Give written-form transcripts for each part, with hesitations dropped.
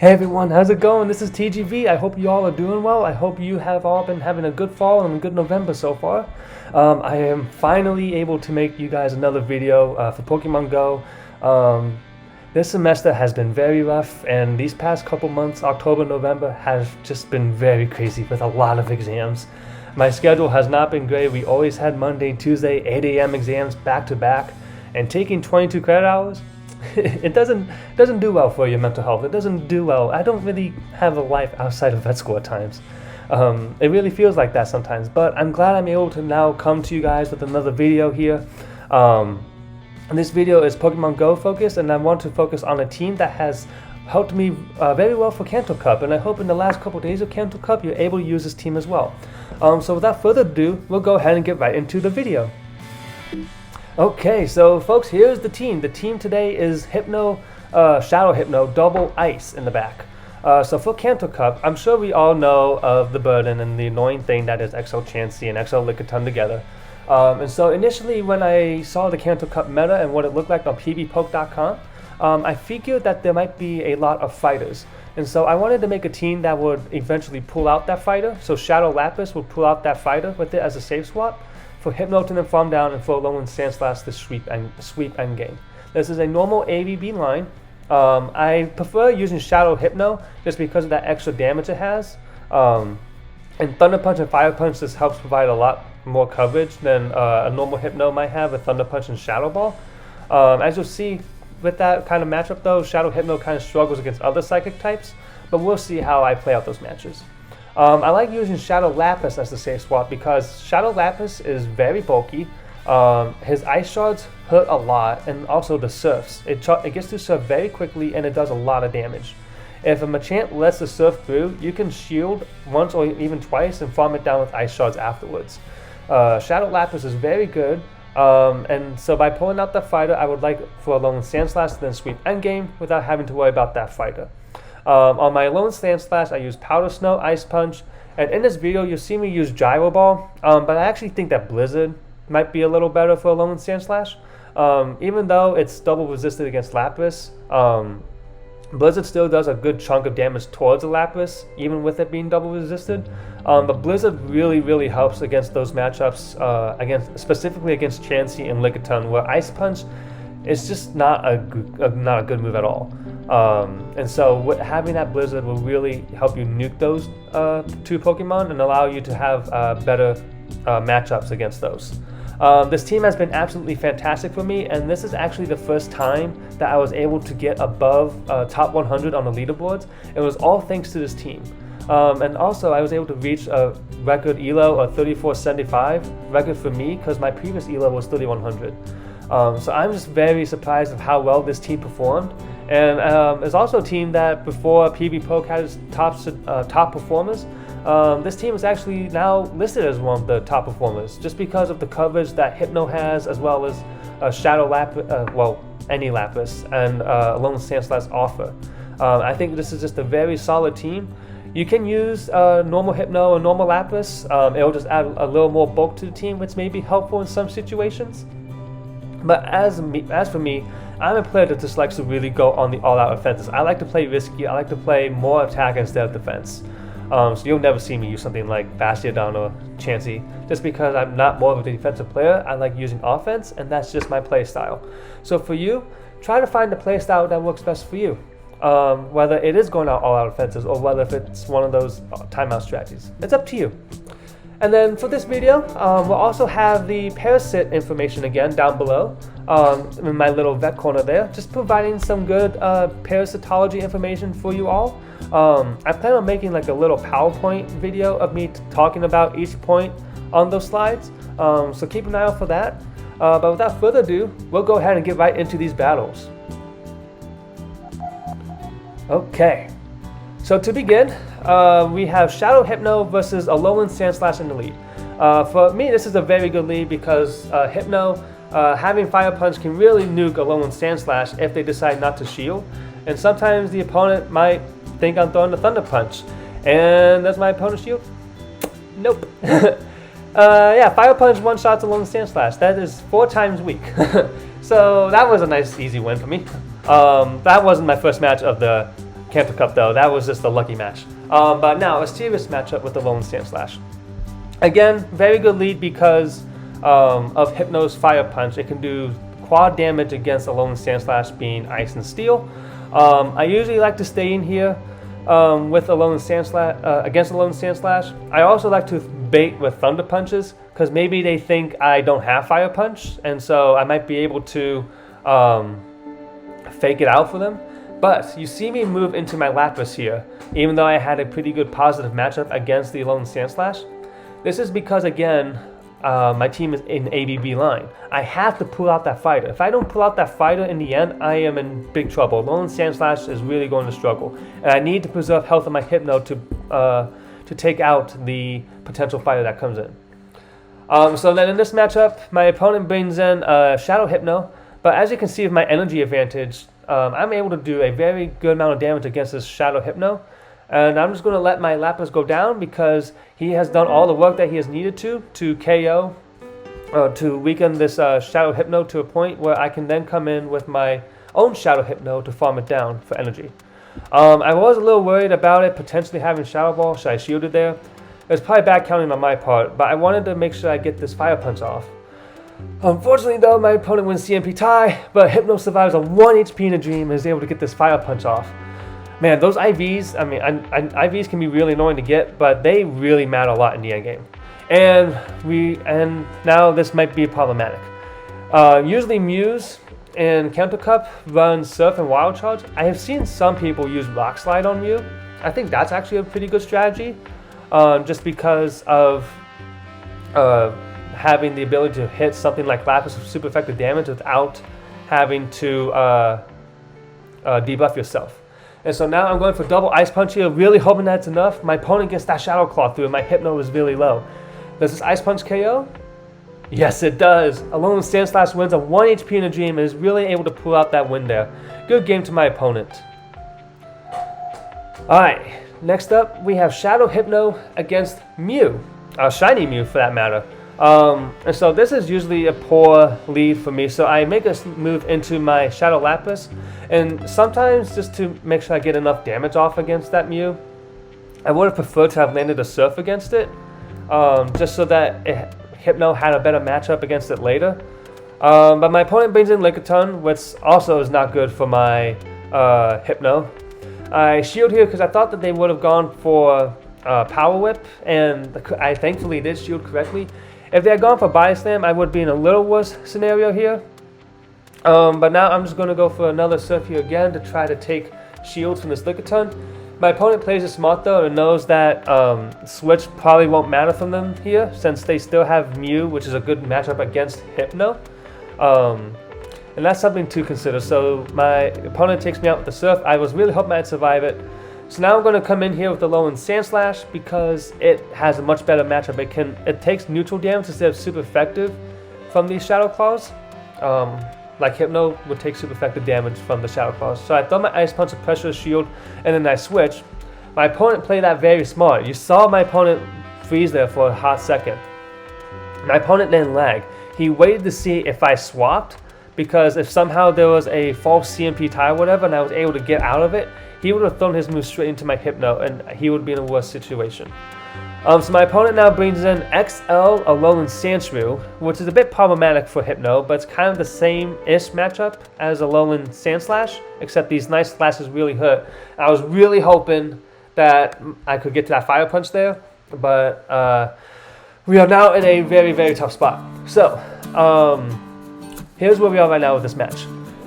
Hey everyone, how's it going? This is TGV. I hope you all are doing well. I hope you have all been having a good fall and a good November so far. I am finally able to make you guys another video for Pokemon Go. This semester has been very rough, and these past couple months, October, November, has just been very crazy with a lot of exams. My schedule has not been great. We always had Monday, Tuesday, 8 a.m. exams back to back, and taking 22 credit hours, it doesn't do well for your mental health. It doesn't do well. I don't really have a life outside of vet school at times. It really feels like that sometimes, but I'm glad I'm able to now come to you guys with another video here. And this video is Pokemon Go focused, and I want to focus on a team that has helped me very well for Kanto Cup, and I hope in the last couple days of Kanto Cup you're able to use this team as well. So without further ado, we'll go ahead and get right into the video. Okay, so folks, here's the team. The team today is Shadow Hypno Double Ice in the back. So for Kanto Cup, I'm sure we all know of the burden and the annoying thing that is XL Chansey and XL Lickitung together. And so initially when I saw the Kanto Cup meta and what it looked like on pvpoke.com, I figured that there might be a lot of fighters. And so I wanted to make a team that would eventually pull out that fighter. So Shadow Lapras would pull out that fighter with it as a safe swap, for Hypno to then farm down, and for Alolan Sandslash to sweep endgame. This is a normal AVB line. I prefer using Shadow Hypno just because of that extra damage it has. And Thunder Punch and Fire Punch just helps provide a lot more coverage than a normal Hypno might have with Thunder Punch and Shadow Ball. As you'll see with that kind of matchup though, Shadow Hypno kind of struggles against other Psychic types, but we'll see how I play out those matches. I like using Shadow Lapras as the safe swap because Shadow Lapras is very bulky. His Ice Shards hurt a lot, and also the Surfs. It gets to Surf very quickly, and it does a lot of damage. If a Machamp lets the Surf through, you can shield once or even twice and farm it down with Ice Shards afterwards. Shadow Lapras is very good, and so by pulling out the fighter, I would like for Alolan Sandslash to then sweep endgame without having to worry about that fighter. On my Alolan Sandslash, I use Powder Snow, Ice Punch, and in this video you'll see me use Gyro Ball, but I actually think that Blizzard might be a little better for Alolan Sandslash. Even though it's double resisted against Lapras, Blizzard still does a good chunk of damage towards the Lapras, even with it being double resisted. But Blizzard really helps against those matchups, specifically against Chansey and Lickitung, where Ice Punch is just not a good move at all. And so having that Blizzard will really help you nuke those two Pokemon and allow you to have better matchups against those. This team has been absolutely fantastic for me, and this is actually the first time that I was able to get above top 100 on the leaderboards. It was all thanks to this team. And also I was able to reach a record ELO of 3475 record for me because my previous ELO was 3100. So I'm just very surprised of how well this team performed. And it's also a team that before pvpoke had its top performers, this team is actually now listed as one of the top performers just because of the coverage that Hypno has, as well as Shadow Lapras, any Lapras, and Alolan Sandslash offer. I think this is just a very solid team. You can use normal Hypno or normal Lapras. It'll just add a little more bulk to the team, which may be helpful in some situations. But as for me, I'm a player that just likes to really go on the all-out offenses. I like to play risky. I like to play more attack instead of defense. So you'll never see me use something like Bastiodon or Chansey, just because I'm not more of a defensive player. I like using offense, and that's just my play style. So for you, try to find the play style that works best for you. Whether it is going out all-out offenses or whether if it's one of those timeout strategies. It's up to you. And then for this video, we'll also have the Parasite information again down below in my little vet corner there, just providing some good parasitology information for you all. I plan on making like a little PowerPoint video of me talking about each point on those slides, so keep an eye out for that. But without further ado, we'll go ahead and get right into these battles. Okay. So to begin, we have Shadow Hypno versus Alolan Sandslash in the lead. For me, this is a very good lead because Hypno, having Fire Punch, can really nuke Alolan Sandslash if they decide not to shield. And sometimes the opponent might think I'm throwing the Thunder Punch. And does my opponent shield? Nope. Yeah, Fire Punch one-shots Alolan Sandslash. That is 4 times weak. So that was a nice, easy win for me. That wasn't my first match of the Kanto Cup though. That was just a lucky match. But now a serious matchup with the Alolan Sandslash. Again, very good lead because of Hypno's Fire Punch. It can do quad damage against Alolan Sandslash being Ice and Steel. I usually like to stay in here with Alolan Sandslash against Alolan Sandslash. I also like to bait with Thunder Punches because maybe they think I don't have Fire Punch, and so I might be able to fake it out for them. But you see me move into my Lapras here, even though I had a pretty good positive matchup against the Alolan Sandslash. This is because, again, my team is in ABB line. I have to pull out that fighter. If I don't pull out that fighter in the end, I am in big trouble. Alolan Sandslash is really going to struggle. And I need to preserve health of my Hypno to take out the potential fighter that comes in. So then in this matchup, my opponent brings in Shadow Hypno. But as you can see with my energy advantage, I'm able to do a very good amount of damage against this Shadow Hypno. And I'm just going to let my Lapras go down because he has done all the work that he has needed to KO, to weaken this Shadow Hypno to a point where I can then come in with my own Shadow Hypno to farm it down for energy. I was a little worried about it potentially having Shadow Ball. Should I shield it there? It was probably bad counting on my part, but I wanted to make sure I get this Fire Punch off. Unfortunately though, my opponent wins CMP tie, but Hypno survives on 1 HP in a dream and is able to get this Fire Punch off. Man, those IVs, I mean, IVs can be really annoying to get, but they really matter a lot in the endgame. And now this might be problematic. Usually Mews and Kanto Cup run Surf and Wild Charge. I have seen some people use Rock Slide on Mew. I think that's actually a pretty good strategy, just because of having the ability to hit something like Lapras with super effective damage without having to debuff yourself. And so now I'm going for double Ice Punch here, really hoping that's enough. My opponent gets that Shadow Claw through and my Hypno is really low. Does this Ice Punch KO? Yes, it does. Alolan Sandslash wins on 1 HP in a dream and is really able to pull out that win there. Good game to my opponent. Alright, next up we have Shadow Hypno against Mew. Shiny Mew for that matter. And so this is usually a poor lead for me, so I make a move into my Shadow Lapras, and sometimes just to make sure I get enough damage off against that Mew, I would have preferred to have landed a Surf against it, just so that Hypno had a better matchup against it later. But my opponent brings in Lickitung, which also is not good for my Hypno. I shield here because I thought that they would have gone for Power Whip, and I thankfully did shield correctly. If they had gone for Body Slam, I would be in a little worse scenario here. But now I'm just going to go for another Surf here again to try to take shields from this Lickitung. My opponent plays it smart though and knows that Switch probably won't matter from them here since they still have Mew, which is a good matchup against Hypno. And that's something to consider. So my opponent takes me out with the Surf. I was really hoping I'd survive it. So now I'm going to come in here with the Alolan Sandslash because it has a much better matchup. It takes neutral damage instead of super effective from these Shadow Claws. Like Hypno would take super effective damage from the Shadow Claws. So I throw my Ice Punch to pressure the shield, and then I switch. My opponent played that very smart. You saw my opponent freeze there for a hot second. My opponent didn't lag. He waited to see if I swapped, because if somehow there was a false CMP tie or whatever and I was able to get out of it, he would have thrown his move straight into my Hypno and he would be in a worse situation. So my opponent now brings in XL Alolan Sandshrew, which is a bit problematic for Hypno, but it's kind of the same-ish matchup as Alolan Sandslash, except these nice slashes really hurt. I was really hoping that I could get to that Fire Punch there, but we are now in a very, very tough spot. So, here's where we are right now with this match.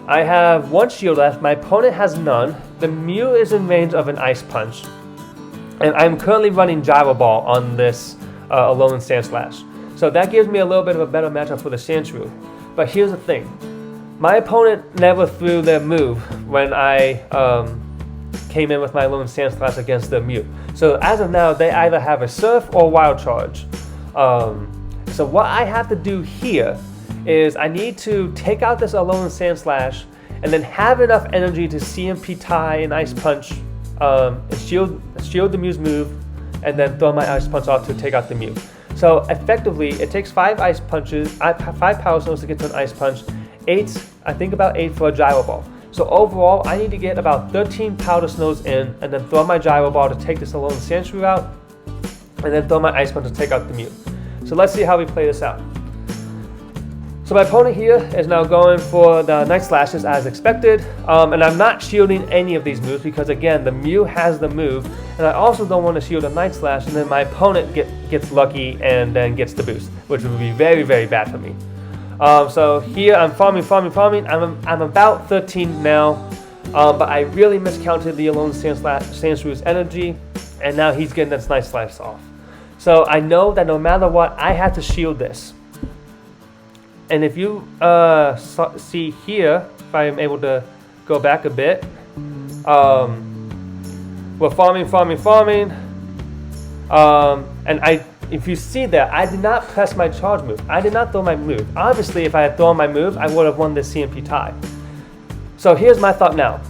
I have 1 shield left, my opponent has none, the Mew is in range of an Ice Punch, and I'm currently running Gyro Ball on this Alolan Sandslash. So that gives me a little bit of a better matchup for the Sandshrew. But here's the thing, my opponent never threw their move when I came in with my Alolan Sandslash against the Mew. So as of now, they either have a Surf or Wild Charge. So what I have to do here is I need to take out this Alolan Sandslash and then have enough energy to CMP tie and Ice Punch and shield the Mew's move, and then throw my Ice Punch off to take out the Mew. So effectively, it takes 5 Ice Punches, 5 Power Stones to get to an Ice Punch, 8, I think about 8 for a Gyro Ball. So overall, I need to get about 13 Powder Snows in, and then throw my Gyro Ball to take this Alolan Sandslash out, and then throw my Ice Punch to take out the Mew. So let's see how we play this out. So my opponent here is now going for the Night Slashes as expected, and I'm not shielding any of these moves because again, the Mew has the move, and I also don't want to shield a Night Slash and then my opponent gets lucky and then gets the boost, which would be very, very bad for me. So here I'm farming. I'm about 13 now, but I really miscounted the Alolan Sandslash's energy, and now he's getting this Night Slash off. So I know that no matter what, I have to shield this. And if you see here, if I am able to go back a bit, we're farming, and if you see there, I did not press my charge move. I did not throw my move. Obviously, if I had thrown my move, I would have won this CMP tie. So here's my thought now.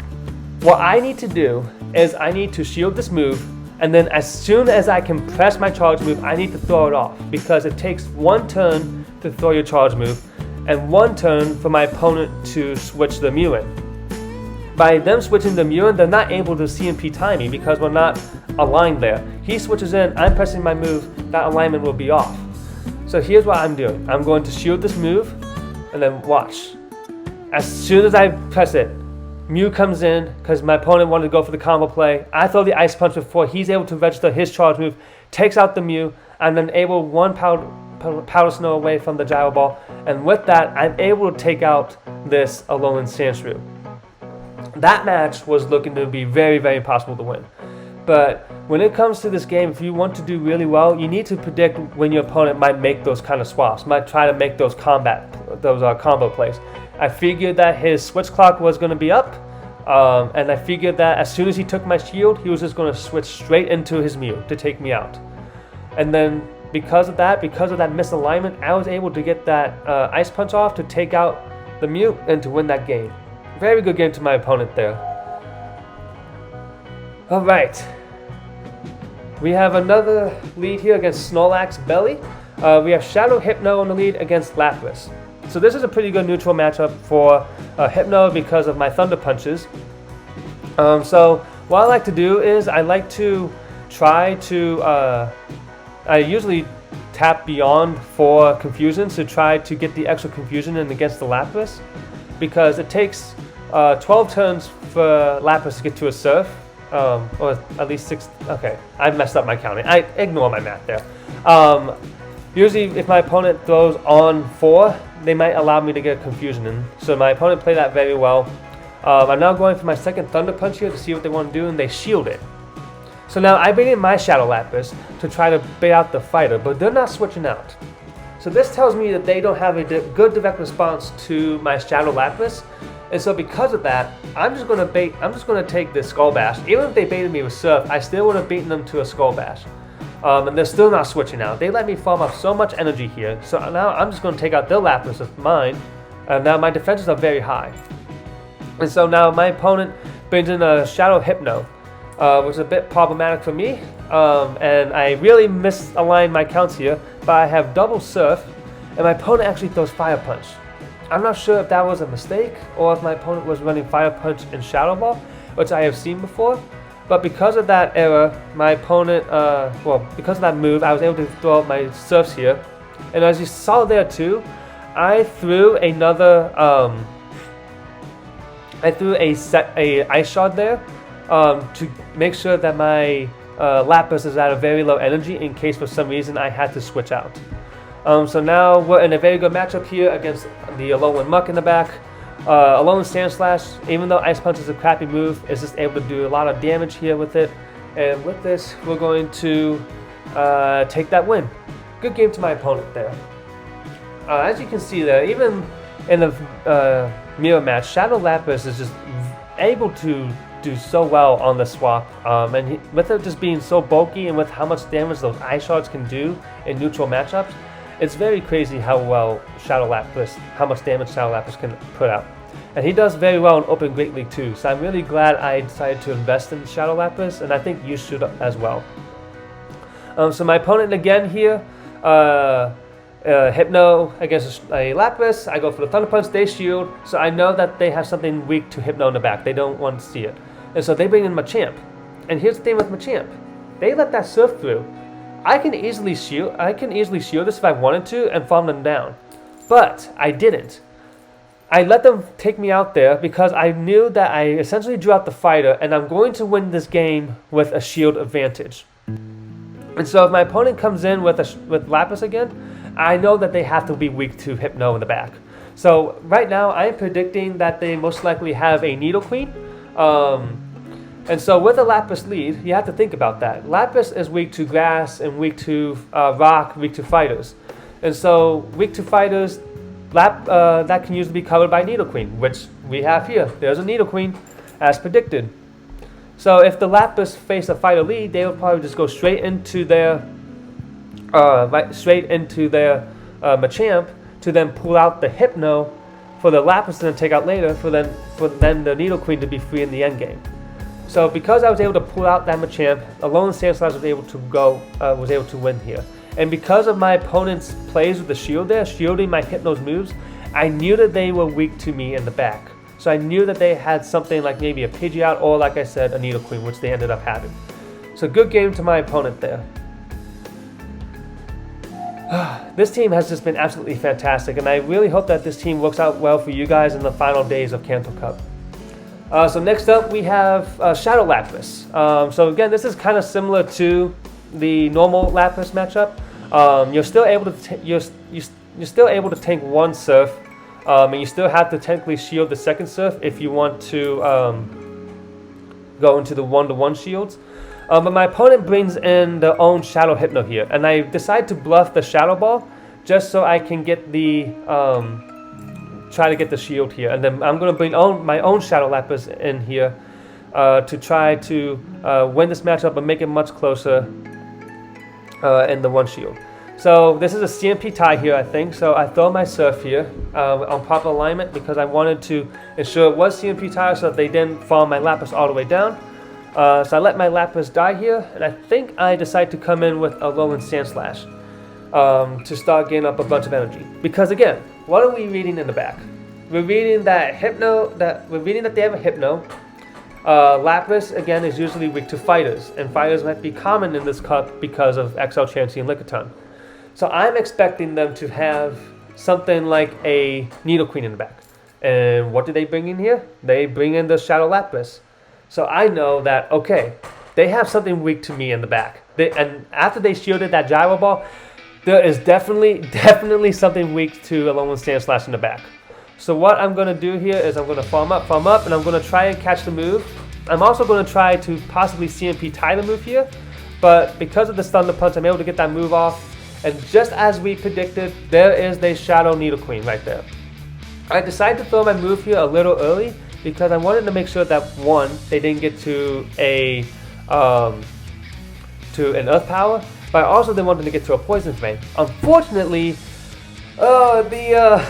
What I need to do is I need to shield this move, and then as soon as I can press my charge move, I need to throw it off, because it takes one turn to throw your charge move, and one turn for my opponent to switch the Mew in. By them switching the Mew in, they're not able to CMP tie me because we're not aligned there. He switches in, I'm pressing my move, that alignment will be off. So here's what I'm doing. I'm going to shield this move, and then watch. As soon as I press it, Mew comes in because my opponent wanted to go for the combo play. I throw the Ice Punch before he's able to register his charge move, takes out the Mew, and then able one Powder Snow away from the Gyro Ball, and with that, I'm able to take out this Alolan Sandslash. That match was looking to be very, very impossible to win. But when it comes to this game, if you want to do really well, you need to predict when your opponent might make those kind of swaps, might try to make those combo plays. I figured that his switch clock was going to be up, and I figured that as soon as he took my shield, he was just going to switch straight into his Mew to take me out. And then because of that misalignment, I was able to get that Ice Punch off to take out the Mew and to win that game. Very good game to my opponent there. Alright. We have another lead here against Snorlax Belly. We have Shadow Hypno in the lead against Lapras. So this is a pretty good neutral matchup for Hypno because of my Thunder Punches. So what I like to do is I like to try to... I usually tap beyond for confusions to try to get the extra confusion in against the Lapras, because it takes 12 turns for Lapras to get to a surf, or at least 6. Okay, I messed up my counting. I ignore my math there. Usually if my opponent throws on 4, they might allow me to get confusion in. So my opponent played that very well. I'm now going for my second Thunder Punch here to see what they want to do, and they shield it. So now I baited my Shadow Lapras to try to bait out the fighter, but they're not switching out. So this tells me that they don't have a good direct response to my Shadow Lapras, and so because of that, I'm just going to take this Skull Bash. Even if they baited me with Surf, I still would have beaten them to a Skull Bash. And they're still not switching out. They let me farm up so much energy here, so now I'm just going to take out their Lapras with mine, and now my defenses are very high. And so now my opponent brings in a Shadow Hypno, which is a bit problematic for me, and I really misaligned my counts here, but I have double Surf, and my opponent actually throws Fire Punch. I'm not sure if that was a mistake, or if my opponent was running Fire Punch and Shadow Ball, which I have seen before, but because of that error, my opponent, because of that move, I was able to throw out my Surfs here, and as you saw there too, I threw another, a Ice Shard there, to make sure that my Lapras is at a very low energy in case for some reason I had to switch out. So now we're in a very good matchup here against the Alolan Muk in the back. Alolan Sandslash, even though Ice Punch is a crappy move, is just able to do a lot of damage here with it. And with this, we're going to take that win. Good game to my opponent there. As you can see there, even in the mirror match, Shadow Lapras is just able to do so well on the swap, and with it just being so bulky and with how much damage those Ice Shards can do in neutral matchups, it's very crazy how much damage Shadow Lapras can put out. And he does very well in Open Great League too, so I'm really glad I decided to invest in Shadow Lapras, and I think you should as well. So my opponent again here Hypno against a Lapras, I go for the Thunder Punch, they shield, so I know that they have something weak to Hypno in the back. They don't want to see it. And so they bring in Machamp. And here's the thing with Machamp. They let that Surf through. I can easily shield this if I wanted to and farm them down. But I didn't. I let them take me out there because I knew that I essentially drew out the fighter and I'm going to win this game with a shield advantage. And so if my opponent comes in with Lapras again, I know that they have to be weak to Hypno in the back. So right now I'm predicting that they most likely have a Nidoqueen. And so with a Lapras lead, you have to think about that. Lapras is weak to grass and weak to rock, weak to fighters. And so weak to fighters, that can usually be covered by Nidoqueen, which we have here. There's a Nidoqueen as predicted. So if the Lapras face a fighter lead, they will probably just go straight into their Machamp to then pull out the Hypno for the Lapras to then take out later for then the Nidoqueen to be free in the end game. So because I was able to pull out that Machamp, Alolan Sandslash was able to win here. And because of my opponent's plays with the shield there, shielding my Hypno's moves, I knew that they were weak to me in the back. So I knew that they had something like maybe a Pidgeot or, like I said, a Nidoqueen, which they ended up having. So good game to my opponent there. This team has just been absolutely fantastic, and I really hope that this team works out well for you guys in the final days of Kanto Cup. So next up we have Shadow Lapras. So again, this is kind of similar to the normal Lapras matchup. You're still able to tank one Surf, and you still have to technically shield the second Surf if you want to go into the 1-to-1 shields. But my opponent brings in their own Shadow Hypno here, and I decide to bluff the Shadow Ball just so I can get the try to get the shield here, and then I'm going to bring my own Shadow Lapras in here to try to win this matchup and make it much closer in the one shield. So this is a CMP tie here, I think. So I throw my Surf here on proper alignment because I wanted to ensure it was CMP tie so that they didn't farm my Lapras all the way down. So I let my Lapras die here, and I think I decide to come in with a Alolan Sandslash to start getting up a bunch of energy. Because again, what are we reading in the back? We're reading that they have a Hypno. Lapras again is usually weak to fighters, and fighters might be common in this cup because of XL Chansey and Lickitung. So I'm expecting them to have something like a Nidoqueen in the back. And what do they bring in here? They bring in the Shadow Lapras. So I know that, okay, they have something weak to me in the back. And after they shielded that Gyro Ball, there is definitely something weak to Alolan Sandslash in the back. So what I'm going to do here is I'm going to farm up, and I'm going to try and catch the move. I'm also going to try to possibly CMP tie the move here. But because of the Thunder Punch, I'm able to get that move off. And just as we predicted, there is the Shadow Nidoqueen right there. I decided to throw my move here a little early because I wanted to make sure that, one, they didn't get to an Earth Power, but I also didn't want them to get to a Poison Flame. Unfortunately, the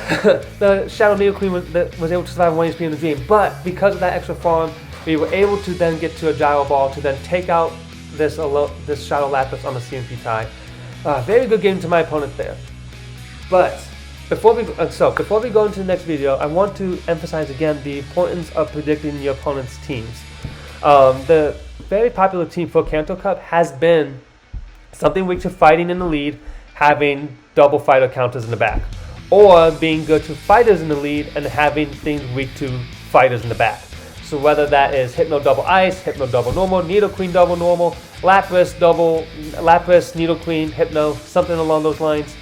Shadow Nidoqueen was able to survive 1 HP in the dream, but because of that extra farm, we were able to then get to a Gyro Ball to then take out this Shadow Lapras on the CMP tie. Very good game to my opponent there. But before we go into the next video, I want to emphasize again the importance of predicting your opponent's teams. The very popular team for Kanto Cup has been something weak to fighting in the lead, having double fighter counters in the back, or being good to fighters in the lead and having things weak to fighters in the back. So whether that is Hypno Double Ice, Hypno Double Normal, Nidoqueen Double Normal, Lapras, Nidoqueen, Hypno, something along those lines.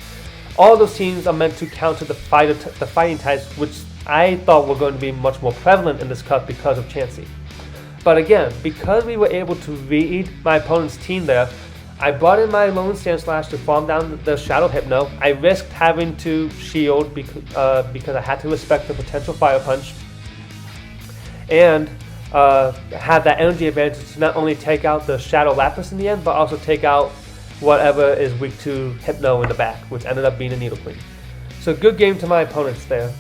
All those teams are meant to counter the fighting types, which I thought were going to be much more prevalent in this cup because of Chansey. But again, because we were able to read my opponent's team there, I brought in my Alolan Sandslash to farm down the Shadow Hypno. I risked having to shield because I had to respect the potential Fire Punch. And have that energy advantage to not only take out the Shadow Lapras in the end, but also take out whatever is weak to Hypno in the back, which ended up being a Nidoqueen. So good game to my opponents there.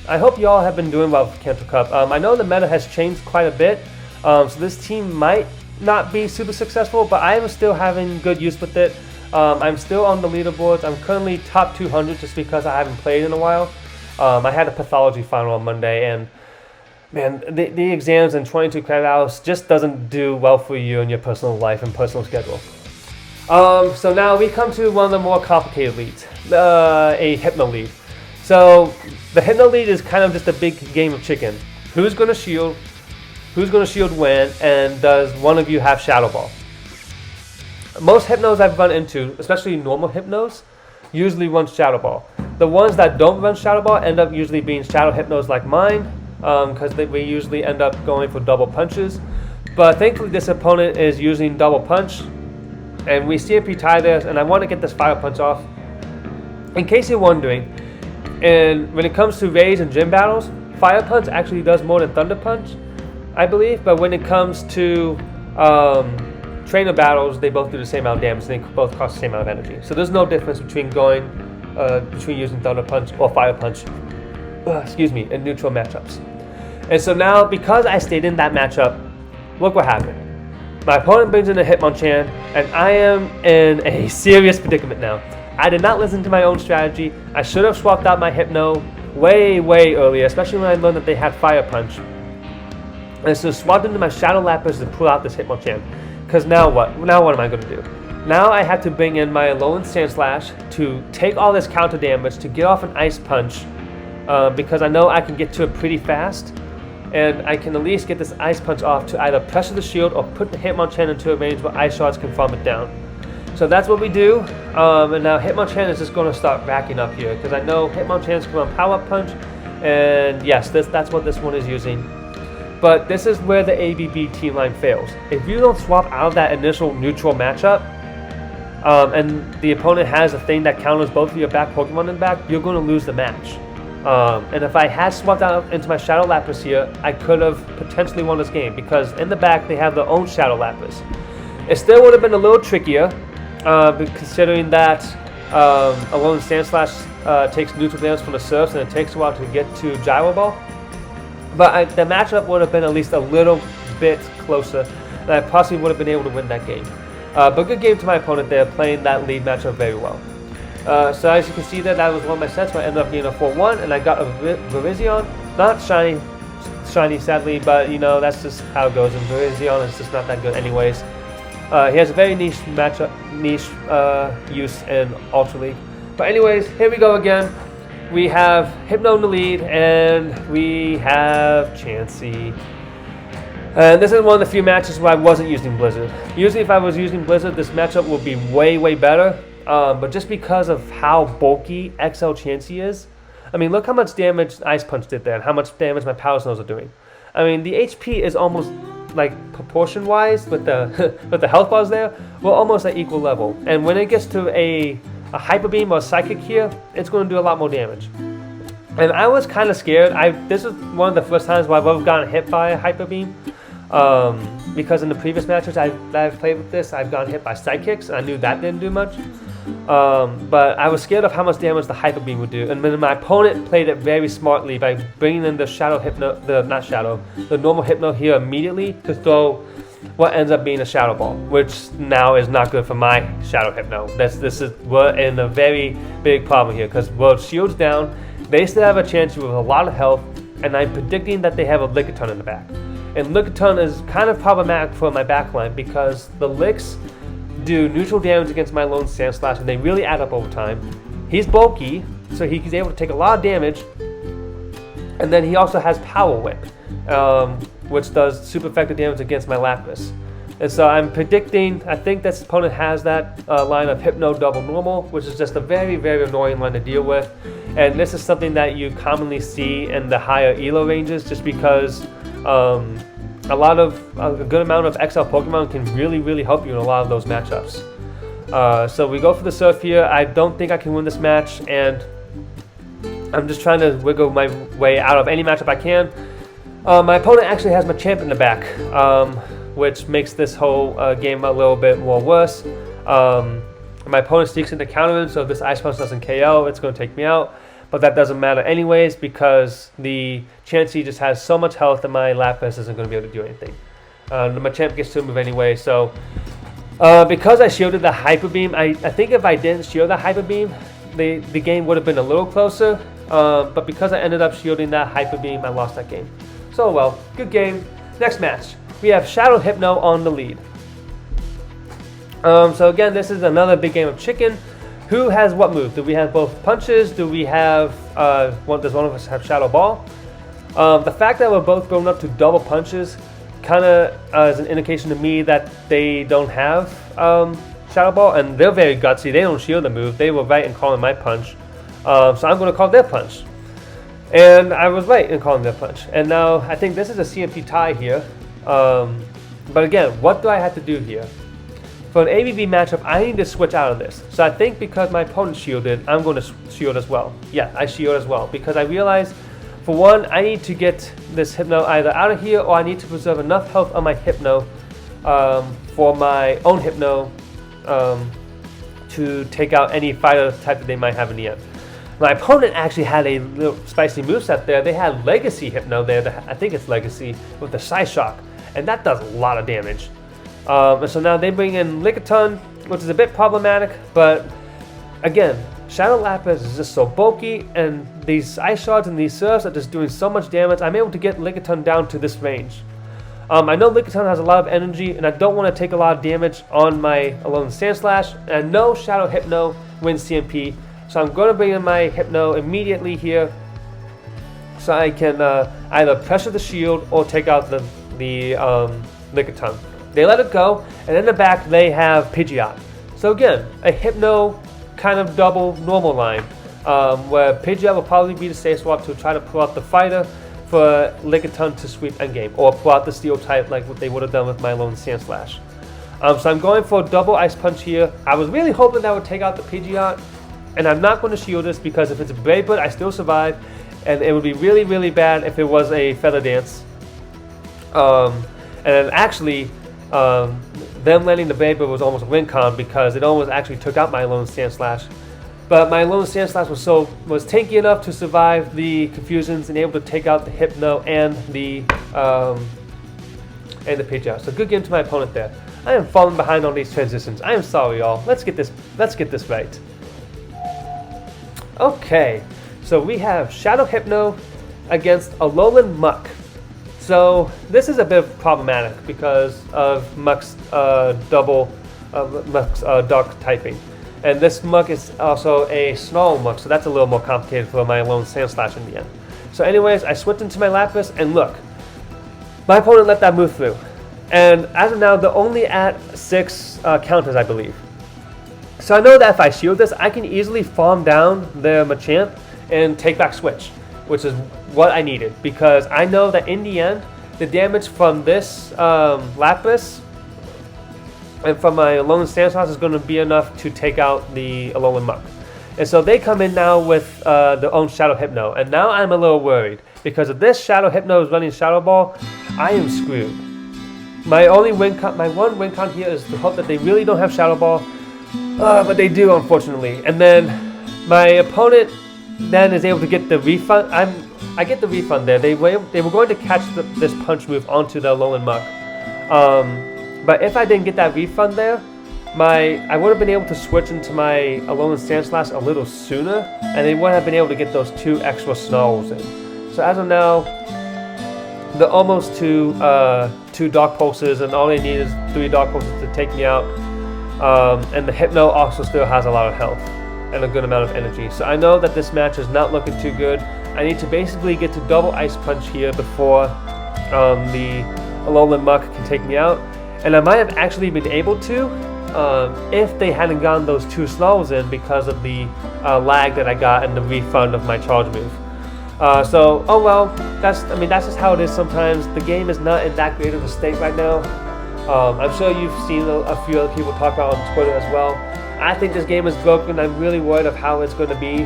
I hope you all have been doing well for Kanto Cup. I know the meta has changed quite a bit, so this team might not be super successful, but I am still having good use with it. I'm still on the leaderboards. I'm currently top 200 just because I haven't played in a while. I had a pathology final on Monday, and man, the exams and 22 credit hours just doesn't do well for you in your personal life and personal schedule. So now we come to one of the more complicated leads, a Hypno lead. So the Hypno lead is kind of just a big game of chicken. Who's going to shield? Who's going to shield when? And does one of you have Shadow Ball? Most Hypnos I've run into, especially normal Hypnos, usually run Shadow Ball. The ones that don't run Shadow Ball end up usually being Shadow Hypnos like mine, because we usually end up going for double punches. But thankfully this opponent is using double punch, and we CMP tie this, and I want to get this Fire Punch off. In case you're wondering, and when it comes to raids and gym battles, Fire Punch actually does more than Thunder Punch, I believe. But when it comes to trainer battles, they both do the same amount of damage, and they both cost the same amount of energy. So there's no difference between between using Thunder Punch or Fire Punch, in neutral matchups. And so now, because I stayed in that matchup, look what happened. My opponent brings in a Hitmonchan, and I am in a serious predicament now. I did not listen to my own strategy. I should have swapped out my Hypno way earlier, especially when I learned that they had Fire Punch. And so swapped into my Shadow Lapras to pull out this Hitmonchan. Because now what? Now what am I going to do? Now I have to bring in my Alolan Sandslash to take all this counter damage to get off an Ice Punch, because I know I can get to it pretty fast, and I can at least get this Ice Punch off to either pressure the shield or put the Hitmonchan into a range where Ice Shards can farm it down. So that's what we do, and now Hitmonchan is just going to start racking up here, because I know Hitmonchan's come on Power Punch, and yes, that's what this one is using. But this is where the ABB team line fails. If you don't swap out of that initial neutral matchup, and the opponent has a thing that counters both of your back Pokemon in the back, you're going to lose the match. And if I had swapped out into my Shadow Lapras here, I could have potentially won this game, because in the back they have their own Shadow Lapras. It still would have been a little trickier, considering that Alolan Sandslash takes neutral damage from the surfs, and it takes a while to get to Gyro Ball. But the matchup would have been at least a little bit closer, and I possibly would have been able to win that game. But good game to my opponent there, playing that lead matchup very well. So as you can see there, that was one of my sets where I ended up getting a 4-1, and I got a Virizion. Not shiny sadly, but you know, that's just how it goes, and Virizion is just not that good anyways. He has a very niche use in Ultra League. But anyways, here we go again. We have Hypno in the lead, and we have Chansey. And this is one of the few matches where I wasn't using Blizzard. Usually if I was using Blizzard, this matchup would be way better. But just because of how bulky XL Chansey is, I mean, look how much damage Ice Punch did there, and how much damage my Power Snows are doing. I mean, the HP is almost, like, proportion-wise, with the with the health bars there, we're almost at equal level. And when it gets to a Hyper Beam or Psychic here, it's going to do a lot more damage. And I was kind of scared. This is one of the first times where I've ever gotten hit by a Hyper Beam. Because in the previous matches that I've played with this, I've gotten hit by Psychics, and I knew that didn't do much. But I was scared of how much damage the Hyper Beam would do. And then my opponent played it very smartly by bringing in the Shadow Hypno, the normal Hypno here immediately to throw what ends up being a Shadow Ball, which now is not good for my Shadow Hypno. We're in a very big problem here, because World Shield's down, they still have a chance with a lot of health, and I'm predicting that they have a Lickitung in the back. And Lickitung is kind of problematic for my backline, because the Licks do neutral damage against my Alolan Sandslash, and they really add up over time. He's bulky, so he's able to take a lot of damage, and then he also has Power Whip, which does super effective damage against my Lapras. And so I'm predicting, I think this opponent has that line of Hypno Double Normal, which is just a very annoying line to deal with. And this is something that you commonly see in the higher ELO ranges, just because a good amount of XL Pokemon can really help you in a lot of those matchups. So we go for the Surf here. I don't think I can win this match, and I'm just trying to wiggle my way out of any matchup I can. My opponent actually has my champ in the back, which makes this whole game a little bit more worse. My opponent sneaks into counter, so if this Ice Punch doesn't KO, it's going to take me out. But that doesn't matter anyways, because the Chansey just has so much health that my Lapras isn't going to be able to do anything. My champ gets to move anyway, so Because I shielded the Hyper Beam, I think if I didn't shield the Hyper Beam, the game would have been a little closer. But because I ended up shielding that Hyper Beam, I lost that game. So well, good game. Next match, we have Shadow Hypno on the lead. So again, this is another big game of chicken. Who has what move? Do we have both punches? Do we have, does one of us have Shadow Ball? The fact that we're both going up to double punches kind of is an indication to me that they don't have Shadow Ball, and they're very gutsy. They don't shield the move. They were right in calling my punch. So I'm going to call their punch. And I was right in calling their punch. And now I think this is a CMP tie here. But again, what do I have to do here? For an ABB matchup, I need to switch out of this. So I think because my opponent shielded, I'm going to shield as well. Yeah, I shield as well. Because I realize, for one, I need to get this Hypno either out of here, or I need to preserve enough health on my Hypno for my own Hypno to take out any fighter type that they might have in the end. My opponent actually had a little spicy moveset there. They had Legacy Hypno there, I think it's Legacy, with the Psyshock, and that does a lot of damage. And so now they bring in Lickitung, which is a bit problematic, but again, Shadow Lapras is just so bulky, and these Ice Shards and these Surfs are just doing so much damage. I'm able to get Lickitung down to this range. I know Lickitung has a lot of energy, and I don't want to take a lot of damage on my Alolan Sandslash, and I know Shadow Hypno wins CMP, so I'm going to bring in my Hypno immediately here, so I can either pressure the shield or take out the Lickitung. They let it go, and in the back they have Pidgeot. So again, a Hypno kind of double normal line, where Pidgeot will probably be the safe swap to try to pull out the fighter for Lickitung to sweep endgame, or pull out the Steel type like what they would have done with my Alolan Sandslash. So I'm going for a double Ice Punch here. I was really hoping that would take out the Pidgeot, and I'm not going to shield this because if it's a Brave Bird, I still survive, and it would be really, really bad if it was a Feather Dance. And actually, them landing the Brave Bird was almost a win con because it almost actually took out my Alolan Sandslash. But my Alolan Sandslash was tanky enough to survive the confusions and able to take out the Hypno and the Pidgeot. So good game to my opponent there. I am falling behind on these transitions. I am sorry, y'all. Let's get this right. Okay, so we have Shadow Hypno against Alolan Muk. So this is a bit problematic because of Muk's dark typing. And this Muk is also a Snarl Muk, so that's a little more complicated for my Alolan Sandslash in the end. So anyways, I switched into my Lapras, and look, my opponent let that move through. And as of now, they're only at 6 counters, I believe. So I know that if I shield this, I can easily farm down their Machamp and take back Switch, which is what I needed, because I know that in the end, the damage from this Lapras and from my Alolan Sandslash is going to be enough to take out the Alolan Muk. And so they come in now with their own Shadow Hypno, and now I'm a little worried, because if this Shadow Hypno is running Shadow Ball, I am screwed. My one win con here is to hope that they really don't have Shadow Ball, but they do, unfortunately. And then my opponent then is able to get the refund. I get the refund there. They were going to catch this punch move onto the Alolan Muk. But if I didn't get that refund there, I would have been able to switch into my Alolan Sandslash a little sooner, and they would have been able to get those 2 extra Snarls in. So as of now, they're almost to 2 Dark Pulses, and all they need is 3 Dark Pulses to take me out. And the Hypno also still has a lot of health and a good amount of energy. So I know that this match is not looking too good. I need to basically get to double Ice Punch here before the Alolan Muk can take me out. And I might have actually been able to if they hadn't gotten those 2 Snarls in because of the lag that I got and the refund of my charge move. So, oh well, that's just how it is sometimes. The game is not in that great of a state right now. I'm sure you've seen a few other people talk about it on Twitter as well. I think this game is broken. I'm really worried of how it's going to be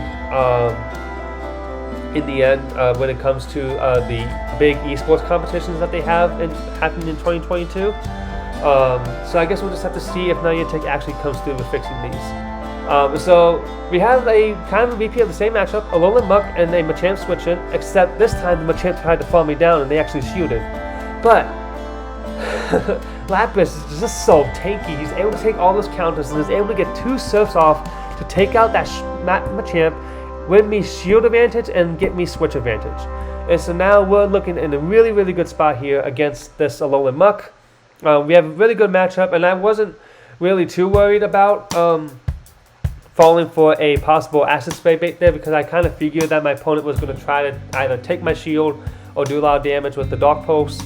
in the end when it comes to the big esports competitions that they have happening in 2022. So I guess we'll just have to see if Niantic actually comes through with fixing these. So we have a kind of a repeat of the same matchup, Alolan Muk and a Machamp switch in, except this time the Machamp tried to fall me down and they actually shielded. But Lapras is just so tanky. He's able to take all those counters and is able to get 2 surfs off to take out that Machamp, win me shield advantage and get me switch advantage. And so now we're looking in a really, really good spot here against this Alolan Muk. We have a really good matchup, and I wasn't really too worried about falling for a possible acid spray bait there, because I kind of figured that my opponent was going to try to either take my shield or do a lot of damage with the Dark Pulse.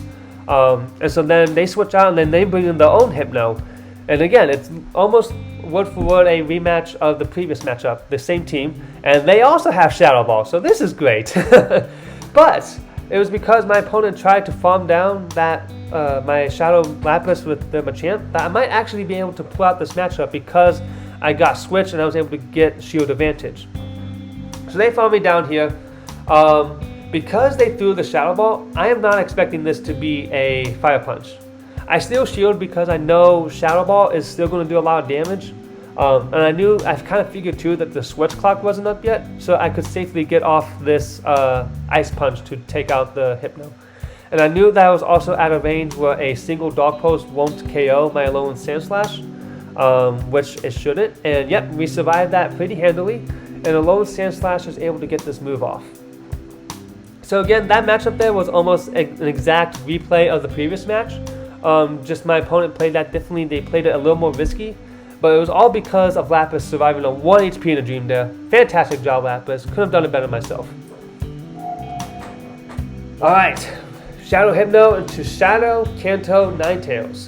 And so then they switch out and then they bring in their own Hypno. And again, it's almost word for word a rematch of the previous matchup, the same team. And they also have Shadow Ball, so this is great. But it was because my opponent tried to farm down that my Shadow Lapras with the Machamp that I might actually be able to pull out this matchup, because I got switched and I was able to get shield advantage. So they farmed me down here. Because they threw the Shadow Ball, I am not expecting this to be a Fire Punch. I still shield because I know Shadow Ball is still going to do a lot of damage. And I've kind of figured too that the switch clock wasn't up yet, so I could safely get off this Ice Punch to take out the Hypno. And I knew that I was also at a range where a single Dog Post won't KO my Alolan Sandslash, which it shouldn't. And yep, we survived that pretty handily, and Alolan Sandslash is able to get this move off. So again, that matchup there was almost an exact replay of the previous match. Just my opponent played that differently. They played it a little more risky, but it was all because of Lapras surviving on 1 HP in a dream there. Fantastic job, Lapras. Couldn't have done it better myself. Alright, Shadow Hypno into Shadow Kanto Ninetales.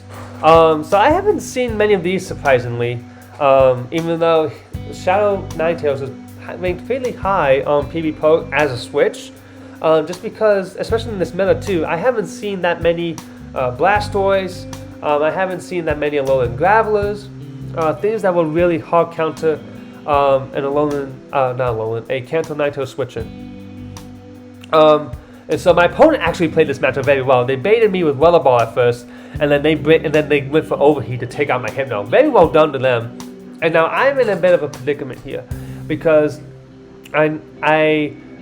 So I haven't seen many of these, surprisingly, even though Shadow Ninetales is ranked fairly high on PvPoke as a switch. Just because, especially in this meta too, I haven't seen that many Blastoise, I haven't seen that many Alolan Gravelers, things that will really hard counter a Kanto Ninetales switching. And so my opponent actually played this matchup very well. They baited me with Weather Ball at first, and then they went for Overheat to take out my Hypno. Very well done to them. And now I'm in a bit of a predicament here, because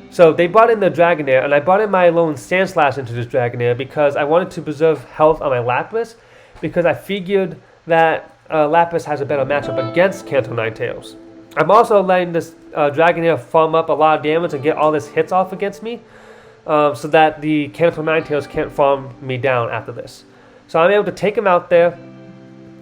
so they brought in the Dragonair, and I brought in my Alolan Sandslash into this Dragonair because I wanted to preserve health on my Lapras, because I figured that Lapras has a better matchup against Kanto Ninetales. I'm also letting this Dragonair farm up a lot of damage and get all this hits off against me, so that the Kanto Ninetales can't farm me down after this. So I'm able to take him out there,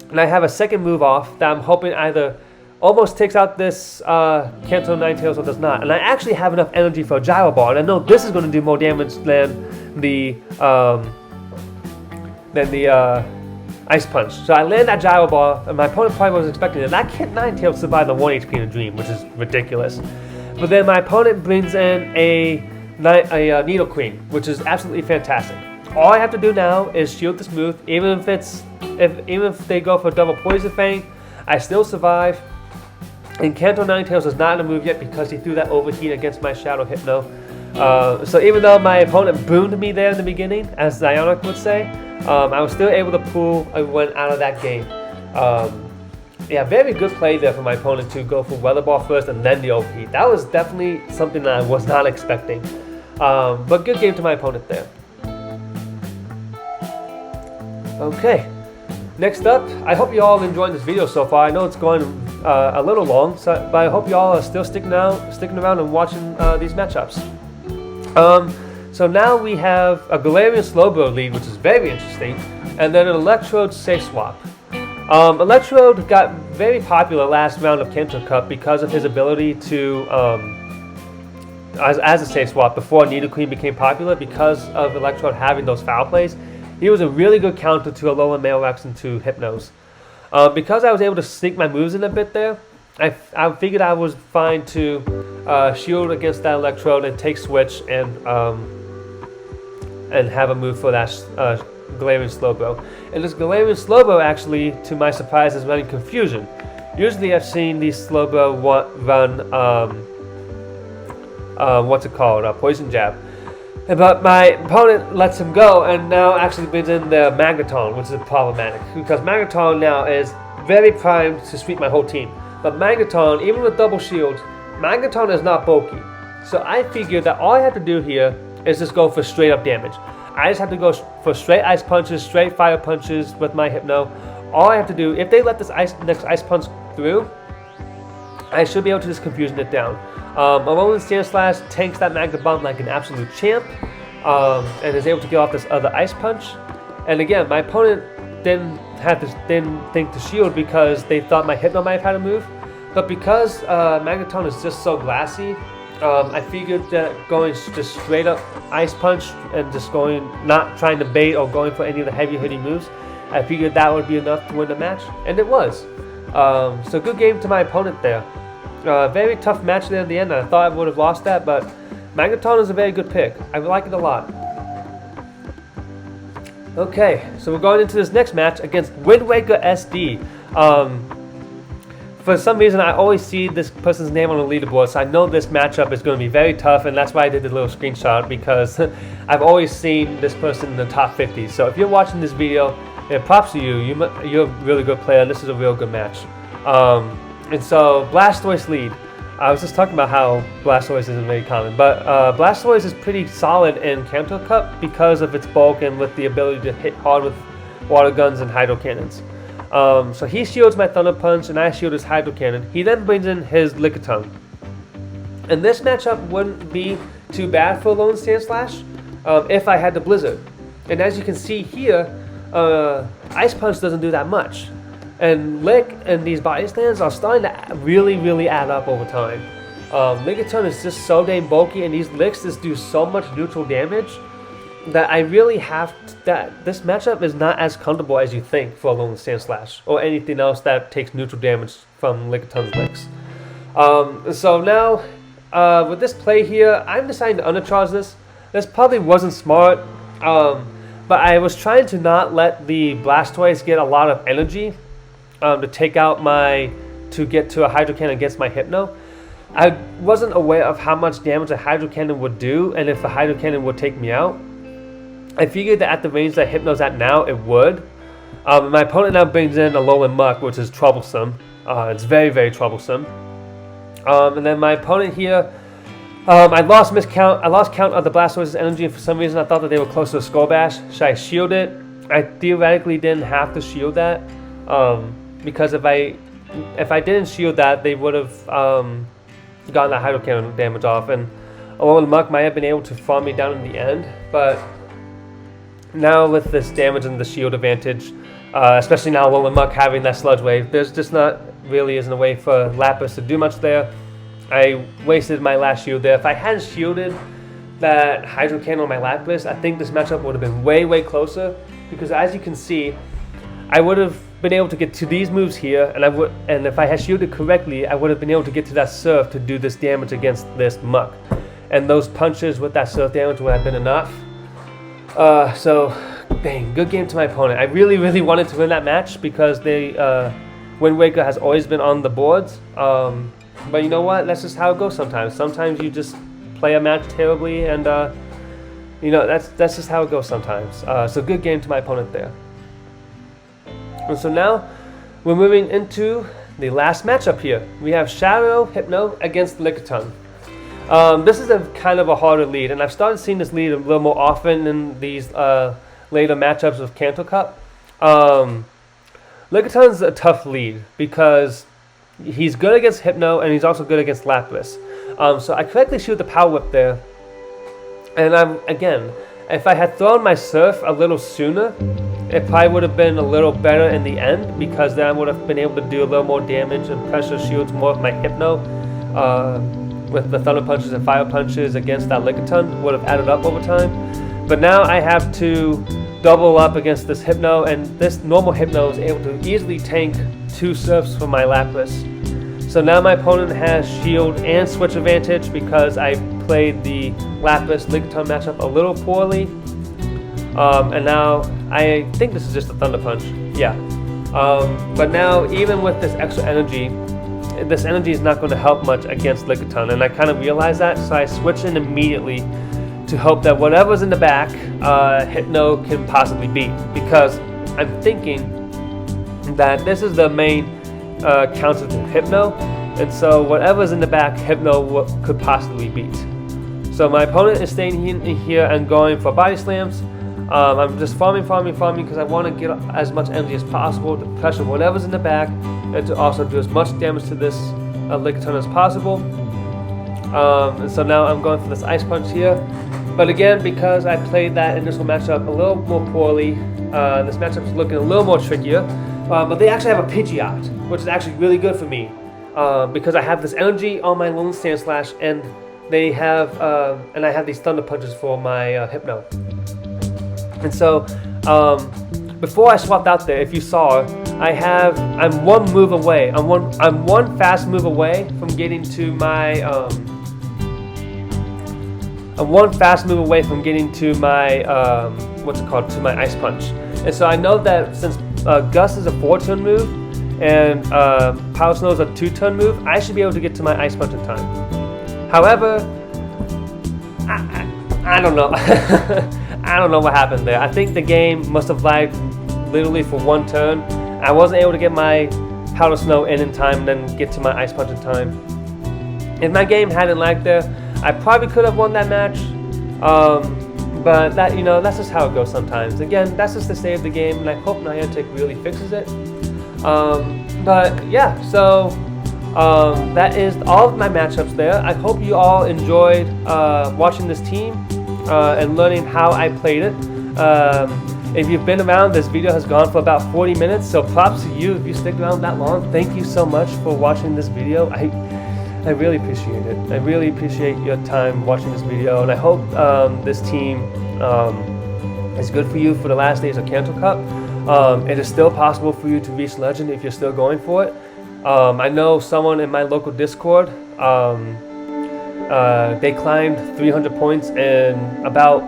and I have a second move off that I'm hoping either almost takes out this Kanto Ninetales or does not. And I actually have enough energy for a Gyro Ball, and I know this is going to do more damage than the Ice Punch. So I land that Gyro Ball, and my opponent probably wasn't expecting it. That Ninetales survived on 1 HP in a dream, which is ridiculous. But then my opponent brings in a Needle Queen, which is absolutely fantastic. All I have to do now is shield this move. Even if they go for double Poison Fang, I still survive. And Kanto Ninetales is not in a move yet because he threw that Overheat against my Shadow Hypno. So even though my opponent boomed me there in the beginning, as Zionic would say, I was still able to pull a win out of that game. Yeah, very good play there for my opponent to go for Weather Ball first and then the Overheat. That was definitely something that I was not expecting. But good game to my opponent there. Okay, next up, I hope you all enjoyed this video so far. I know it's going a little long, but I hope you all are still sticking around and watching these matchups. So now we have a Galarian Slowbro lead, which is very interesting, and then an Electrode safe swap. Electrode got very popular last round of Kanto Cup because of his ability to, as a safe swap before Nidoqueen became popular, because of Electrode having those foul plays. He was a really good counter to Alolan Malerex and to Hypnos. Because I was able to sneak my moves in a bit there, I figured I was fine to shield against that Electrode and take switch and have a move for that Galarian Slowbro. And this Galarian Slowbro actually, to my surprise, is running Confusion. Usually I've seen these Slowbro run, Poison Jab. But my opponent lets him go and now actually brings in the Magneton, which is problematic, because Magneton now is very primed to sweep my whole team. But Magneton, even with double shield, Magneton is not bulky. So I figured that all I have to do here is just go for straight up damage. I just have to go for straight ice punches, straight fire punches with my Hypno. All I have to do, if they let this next ice punch through, I should be able to just confusion it down. Alolan Sandslash tanks that Magnet Bomb like an absolute champ, and is able to get off this other ice punch. And again, my opponent didn't think to shield because they thought my Hypno might have had a move. But because Magneton is just so glassy, I figured that going just straight up ice punch and just going, not trying to bait or going for any of the heavy hitting moves, I figured that would be enough to win the match, and it was. So good game to my opponent there. Very tough match there at the end. I thought I would have lost that, but Magneton is a very good pick. I like it a lot. Okay, so we're going into this next match against Wind Waker SD. For some reason, I always see this person's name on the leaderboard, so I know this matchup is going to be very tough, and that's why I did the little screenshot, because I've always seen this person in the top 50. So if you're watching this video, props to you. You're a really good player, and this is a real good match. And so Blastoise lead. I was just talking about how Blastoise isn't very common, but Blastoise is pretty solid in Kanto Cup because of its bulk and with the ability to hit hard with water guns and hydro cannons. So he shields my Thunder Punch, and I shield his Hydro Cannon. He then brings in his Lickitung. And this matchup wouldn't be too bad for Alolan Sandslash if I had the Blizzard. And as you can see here, Ice Punch doesn't do that much. And Lick and these body stands are starting to really add up over time. Lickitung is just so dang bulky, and these Licks just do so much neutral damage that I really have this matchup is not as comfortable as you think for Alolan Sandslash or anything else that takes neutral damage from Lickitung's Licks. So now with this play here, I'm deciding to undercharge this. This probably wasn't smart, but I was trying to not let the Blastoise get a lot of energy to take out to get to a Hydro Cannon against my Hypno. I wasn't aware of how much damage a Hydro Cannon would do, and if a Hydro Cannon would take me out. I figured that at the range that Hypno's at now, it would. My opponent now brings in Alolan Muk, which is troublesome. It's very troublesome. And then my opponent here, I lost count of the Blastoise's energy, and for some reason I thought that they were close to a Skull Bash. Should I shield it? I theoretically didn't have to shield that, because if I didn't shield that, they would have gotten that Hydro Cannon damage off, and Alolan Muk might have been able to farm me down in the end, but now with this damage and the shield advantage, especially now Alolan Muk having that Sludge Wave, there's just not really isn't a way for Lapras to do much there. I wasted my last shield there. If I hadn't shielded that Hydro Cannon on my Lapras, I think this matchup would have been way closer, because as you can see, I would have been able to get to these moves here, and if I had shielded correctly, I would have been able to get to that Surf to do this damage against this Muk. And those punches with that Surf damage would have been enough. So, dang, good game to my opponent. I really wanted to win that match because Wind Waker has always been on the boards. But you know what? That's just how it goes sometimes. Sometimes you just play a match terribly, and you know that's just how it goes sometimes. So good game to my opponent there. And so now we're moving into the last matchup here. We have Shadow Hypno against Lickitung. This is a kind of a harder lead, and I've started seeing this lead a little more often in these later matchups of Kanto Cup. Lickitung's a tough lead because he's good against Hypno, and he's also good against Lapras. So I correctly shoot the Power Whip there, and again, if I had thrown my Surf a little sooner, it probably would have been a little better in the end, because then I would have been able to do a little more damage and pressure shields more with my Hypno. With the Thunder Punches and Fire Punches against that Lickitung would have added up over time. But now I have to double up against this Hypno, and this normal Hypno is able to easily tank 2 Surfs from my Lapras. So now my opponent has shield and switch advantage because I played the Lapras Lickitung matchup a little poorly. And now I think this is just a Thunder Punch. Yeah. But now even with this extra energy, this energy is not going to help much against Lickitung, and I kind of realized that, so I switched in immediately to hope that whatever's in the back, Hypno can possibly beat, because I'm thinking that this is the main counter to Hypno, and so whatever's in the back, Hypno could possibly beat. So my opponent is staying in here and going for Body Slams. I'm just farming because I want to get as much energy as possible to pressure whatever's in the back and to also do as much damage to this Lickitung as possible. And so now I'm going for this Ice Punch here. But again, because I played that initial matchup a little more poorly, this matchup is looking a little more trickier. But they actually have a Pidgeot, which is actually really good for me because I have this energy on my Alolan Sandslash, and they have and I have these Thunder Punches for my Hypno. And so before I swapped out there, if you saw, I'm one move away. I'm one fast move away from getting to my I'm one fast move away from getting to my to my Ice Punch. And so I know that since Gust is a 4-turn move and Power Snow is a 2-turn move, I should be able to get to my Ice Punch in time. However, I don't know. I don't know what happened there. I think the game must have lagged literally for 1 turn. I wasn't able to get my Powder Snow in time and then get to my Ice Punch in time. If my game hadn't lagged there, I probably could have won that match. But that, that's just how it goes sometimes. Again, that's just the state of the game, and I hope Niantic really fixes it. But yeah, so that is all of my matchups there. I hope you all enjoyed watching this team and learning how I played it. If you've been around, this video has gone for about 40 minutes, so props to you if you stick around that long. Thank you so much for watching this video. I really appreciate it. I really appreciate your time watching this video, and I hope this team is good for you for the last days of Kanto Cup. It is still possible for you to reach Legend if you're still going for it. I know someone in my local Discord, they climbed 300 points in about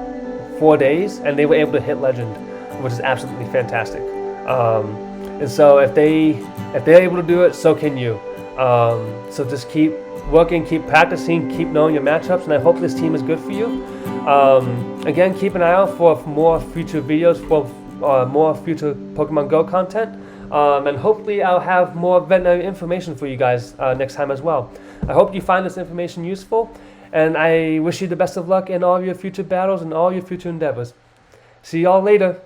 4 days, and they were able to hit Legend, which is absolutely fantastic. And so if they're able to do it, so can you. So just keep working, keep practicing, keep knowing your matchups, and I hope this team is good for you. Again, keep an eye out for more future videos, for more future Pokemon Go content, and hopefully I'll have more veterinary information for you guys next time as well. I hope you find this information useful, and I wish you the best of luck in all your future battles and all your future endeavors. See y'all later.